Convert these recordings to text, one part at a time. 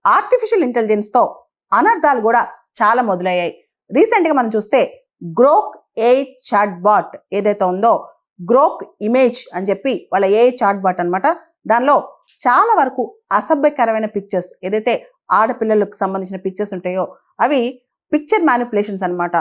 Artificial ఇంటెలిజెన్స్తో అనర్థాలు కూడా చాలా మొదలయ్యాయి. రీసెంట్గా మనం చూస్తే గ్రోక్ ఏ చాట్ బాట్ ఏదైతే ఉందో, గ్రోక్ ఇమేజ్ అని చెప్పి వాళ్ళ ఏ చాట్ బాట్ అనమాట. దానిలో చాలా వరకు అసభ్యకరమైన పిక్చర్స్, ఏదైతే ఆడపిల్లలకు సంబంధించిన పిక్చర్స్ ఉంటాయో అవి పిక్చర్ మ్యానిపులేషన్స్ అనమాట.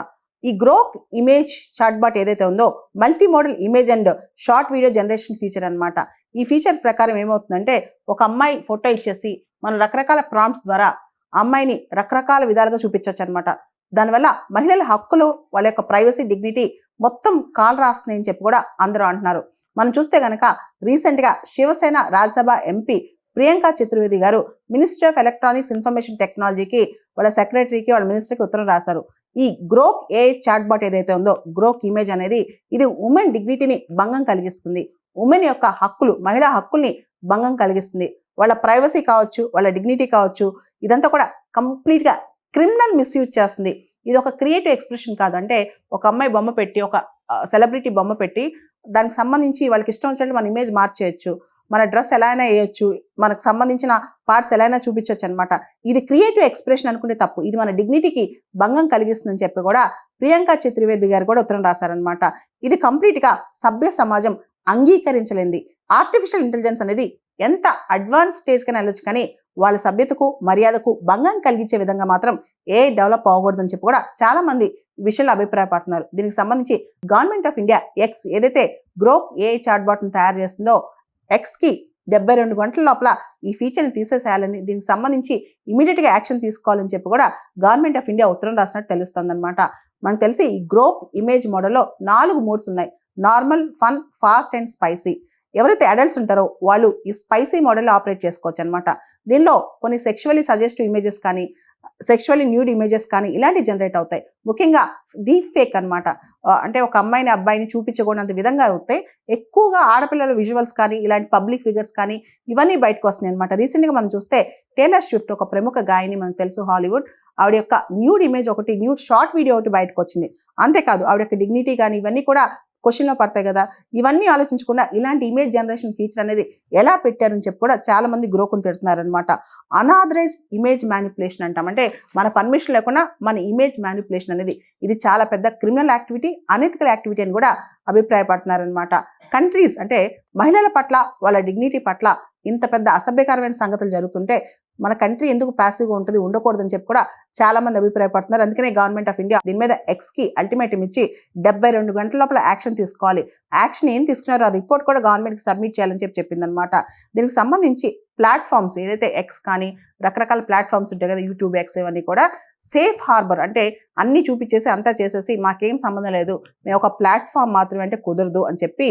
ఈ గ్రోక్ ఇమేజ్ చాట్ బాట్ ఏదైతే ఉందో multi modal image and short video generation feature అనమాట. ఈ ఫీచర్ ప్రకారం ఏమవుతుందంటే, ఒక అమ్మాయి ఫోటో ఇచ్చేసి మనం రకరకాల ప్రాంప్ట్స్ ద్వారా అమ్మాయిని రకరకాల విధాలుగా చూపించవచ్చు అనమాట. దానివల్ల మహిళల హక్కులు, వాళ్ళ యొక్క ప్రైవసీ, డిగ్నిటీ మొత్తం కాల్ రాస్తున్నాయని చెప్పి కూడా అందరూ అంటున్నారు. మనం చూస్తే కనుక రీసెంట్గా శివసేన రాజ్యసభ ఎంపీ ప్రియాంక చతుర్వేది గారు మినిస్ట్రీ ఆఫ్ ఎలక్ట్రానిక్స్ ఇన్ఫర్మేషన్ టెక్నాలజీకి, వాళ్ళ సెక్రటరీకి, వాళ్ళ మినిస్టర్కి ఉత్తరం రాశారు. ఈ గ్రోక్ ఏ చాట్ బాట్ ఏదైతే ఉందో, గ్రోక్ ఇమేజ్ అనేది ఇది ఉమెన్ డిగ్నిటీని భంగం కలిగిస్తుంది. ఉమెన్ యొక్క హక్కులు, మహిళా హక్కుల్ని భంగం కలిగిస్తుంది. వాళ్ళ ప్రైవసీ కావచ్చు, వాళ్ళ డిగ్నిటీ కావచ్చు, ఇదంతా కూడా కంప్లీట్గా క్రిమినల్ మిస్యూజ్ చేస్తుంది. ఇది ఒక క్రియేటివ్ ఎక్స్ప్రెషన్ కాదు. అంటే ఒక అమ్మాయి బొమ్మ పెట్టి, ఒక సెలబ్రిటీ బొమ్మ పెట్టి దానికి సంబంధించి వాళ్ళకి ఇష్టం వచ్చినట్టు మన ఇమేజ్ మార్చేయచ్చు, మన డ్రెస్ ఎలా అయినా వేయచ్చు, మనకు సంబంధించిన పార్ట్స్ ఎలా అయినా చూపించవచ్చు అనమాట. ఇది క్రియేటివ్ ఎక్స్ప్రెషన్ అనుకుంటే తప్పు, ఇది మన డిగ్నిటీకి భంగం కలిగిస్తుందని చెప్పి కూడా ప్రియాంక చతుర్వేది గారు కూడా ఉత్తరం రాశారనమాట. ఇది కంప్లీట్గా సభ్య సమాజం అంగీకరించలేంది. ఆర్టిఫిషియల్ ఇంటెలిజెన్స్ అనేది ఎంత అడ్వాన్స్ స్టేజ్ కన్నా వెళ్ళొచ్చు, కానీ వాళ్ళ సభ్యతకు, మర్యాదకు భంగం కలిగించే విధంగా మాత్రం ఏ డెవలప్ అవ్వకూడదని చెప్పి కూడా చాలా మంది ఈ విషయంలో అభిప్రాయపడుతున్నారు. దీనికి సంబంధించి గవర్నమెంట్ ఆఫ్ ఇండియా ఎక్స్ ఏదైతే గ్రోక్ ఏ చాట్ బాట్ ని తయారు చేస్తుందో, ఎక్స్కి 72 గంటల లోపల ఈ ఫీచర్ని తీసేసేయాలని, దీనికి సంబంధించి ఇమీడియట్గా యాక్షన్ తీసుకోవాలని చెప్పి కూడా గవర్నమెంట్ ఆఫ్ ఇండియా ఉత్తరం రాసినట్టు తెలుస్తుంది అనమాట. మనకు తెలిసి ఈ గ్రోక్ ఇమేజ్ మోడల్లో 4 మోడ్స్ ఉన్నాయి: normal, fun, fast and spicy. ఎవరైతే అడల్ట్స్ ఉంటారో వాళ్ళు ఈ స్పైసీ మోడల్లో ఆపరేట్ చేసుకోవచ్చు అనమాట. దీనిలో కొన్ని సెక్షువల్లీ సజెస్టివ్ ఇమేజెస్ కానీ, సెక్షువల్లీ న్యూడ్ ఇమేజెస్ కానీ ఇలాంటివి జనరేట్ అవుతాయి. ముఖ్యంగా డీప్ ఫేక్ అనమాట. అంటే ఒక అమ్మాయిని అబ్బాయిని చూపించకూడనంత విధంగా అవుతాయి. ఎక్కువగా ఆడపిల్లల విజువల్స్ కానీ, ఇలాంటి పబ్లిక్ ఫిగర్స్ కానీ ఇవన్నీ బయటకు వస్తున్నాయి అనమాట. రీసెంట్గా మనం చూస్తే టేలర్ స్విఫ్ట్, ఒక ప్రముఖ గాయని, మనకు తెలుసు, హాలీవుడ్, ఆవిడ యొక్క న్యూడ్ ఇమేజ్ ఒకటి, న్యూడ్ షార్ట్ వీడియో ఒకటి బయటకు వచ్చింది. అంతేకాదు ఆవిడ యొక్క డిగ్నిటీ కానీ ఇవన్నీ కూడా క్వశ్చన్లో పడతాయి కదా. ఇవన్నీ ఆలోచించకుండా ఇలాంటి ఇమేజ్ జనరేషన్ ఫీచర్ అనేది ఎలా పెట్టారని చెప్పి కూడా చాలా మంది గ్రోకుని తిడుతున్నారనమాట. అనాథరైజ్డ్ ఇమేజ్ మ్యానిపులేషన్ అంటాం. అంటే మన పర్మిషన్ లేకుండా మన ఇమేజ్ మ్యానిపులేషన్ అనేది ఇది చాలా పెద్ద క్రిమినల్ యాక్టివిటీ, అనెథికల్ యాక్టివిటీ అని కూడా అభిప్రాయపడుతున్నారనమాట. కంట్రీస్ అంటే మహిళల పట్ల, వాళ్ళ డిగ్నిటీ పట్ల ఇంత పెద్ద అసభ్యకరమైన సంగతులు జరుగుతుంటే మన కంట్రీ ఎందుకు ప్యాసివ్గా ఉంటుంది, ఉండకూడదని చెప్పి కూడా చాలా మంది అభిప్రాయపడుతున్నారు. అందుకనే గవర్నమెంట్ ఆఫ్ ఇండియా దీని మీద ఎక్స్కి అల్టిమేటం ఇచ్చి 72 గంటల లోపల యాక్షన్ తీసుకోవాలి. యాక్షన్ ఏం తీసుకున్నారో ఆ రిపోర్ట్ కూడా గవర్నమెంట్కి సబ్మిట్ చేయాలని చెప్పి చెప్పిందనమాట. దీనికి సంబంధించి ప్లాట్ఫామ్స్ ఏదైతే ఎక్స్ కానీ రకరకాల ప్లాట్ఫామ్స్ ఉంటాయి కదా, యూట్యూబ్, ఎక్స్, ఇవన్నీ కూడా సేఫ్ హార్బర్, అంటే అన్ని చూపించేసి అంతా చేసేసి మాకేం సంబంధం లేదు, మేము ఒక ప్లాట్ఫామ్ మాత్రమే అంటే కుదరదు అని చెప్పి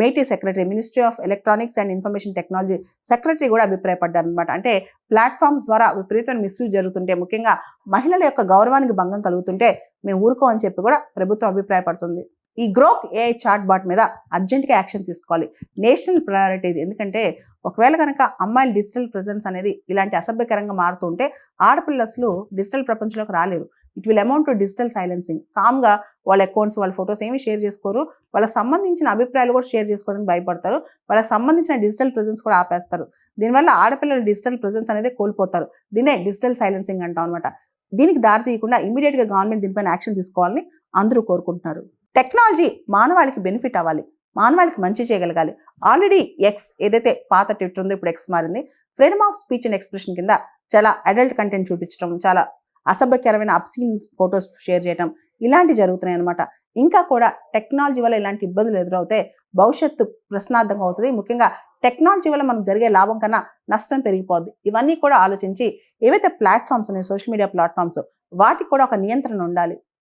మేటీ secretary, ministry of electronics and information technology secretary కూడా అభిప్రాయపడ్డారు అనమాట. అంటే ప్లాట్ఫామ్స్ ద్వారా విపరీతమైన మిస్యూజ్ జరుగుతుంటే, ముఖ్యంగా మహిళల యొక్క గౌరవానికి భంగం కలుగుతుంటే మేము ఊరుకోమని చెప్పి కూడా ప్రభుత్వం అభిప్రాయపడుతుంది. ఈ గ్రోక్ ఏఐ చాట్ బాట్ మీద అర్జెంట్గా యాక్షన్ తీసుకోవాలి. నేషనల్ ప్రయారిటీ ఇది. ఎందుకంటే ఒకవేళ కనుక అమ్మాయిల డిజిటల్ ప్రెజెన్స్ అనేది ఇలాంటి అసభ్యకరంగా మారుతుంటే ఆడపిల్లలు అసలు డిజిటల్ ప్రపంచంలోకి రాలేరు. It will amount to digital silencing. కామ్గా వాళ్ళ అకౌంట్స్, వాళ్ళ ఫొటోస్ ఏమి షేర్ చేసుకోరు. వాళ్ళకి సంబంధించిన అభిప్రాయాలు కూడా షేర్ చేసుకోవడానికి భయపడతారు. వాళ్ళకి సంబంధించిన డిజిటల్ ప్రెజెన్స్ కూడా ఆపేస్తారు. దీనివల్ల ఆడపిల్లల డిజిటల్ ప్రెజెన్స్ అనేది కోల్పోతారు. దీనే డిజిటల్ సైలెన్సింగ్ అంటాం అనమాట. దీనికి దారి తీయకుండా ఇమీడియట్గా గవర్నమెంట్ దీనిపైన యాక్షన్ తీసుకోవాలని అందరూ కోరుకుంటున్నారు. టెక్నాలజీ మానవాళికి బెనిఫిట్ అవ్వాలి, మానవాళికి మంచి చేయగలగాలి. ఆల్రెడీ ఎక్స్ ఏదైతే పాత ట్విట్టర్ ఉందో ఇప్పుడు ఎక్స్ మారింది. Freedom of speech and expression కింద చాలా అడల్ట్ కంటెంట్ చూపించడం, చాలా అసభ్యకరమైన అబ్సీన్ ఫొటోస్ షేర్ చేయడం ఇలాంటివి జరుగుతున్నాయి అనమాట. ఇంకా కూడా టెక్నాలజీ వల్ల ఇలాంటి ఇబ్బందులు ఎదురవుతాయి, భవిష్యత్తు ప్రశ్నార్థంగా అవుతుంది. ముఖ్యంగా టెక్నాలజీ వల్ల మనకు జరిగే లాభం కన్నా నష్టం పెరిగిపోద్ది. ఇవన్నీ కూడా ఆలోచించి ఏవైతే ప్లాట్ఫామ్స్ ఉన్నాయి, సోషల్ మీడియా ప్లాట్ఫామ్స్, వాటికి కూడా ఒక నియంత్రణ ఉండాలి.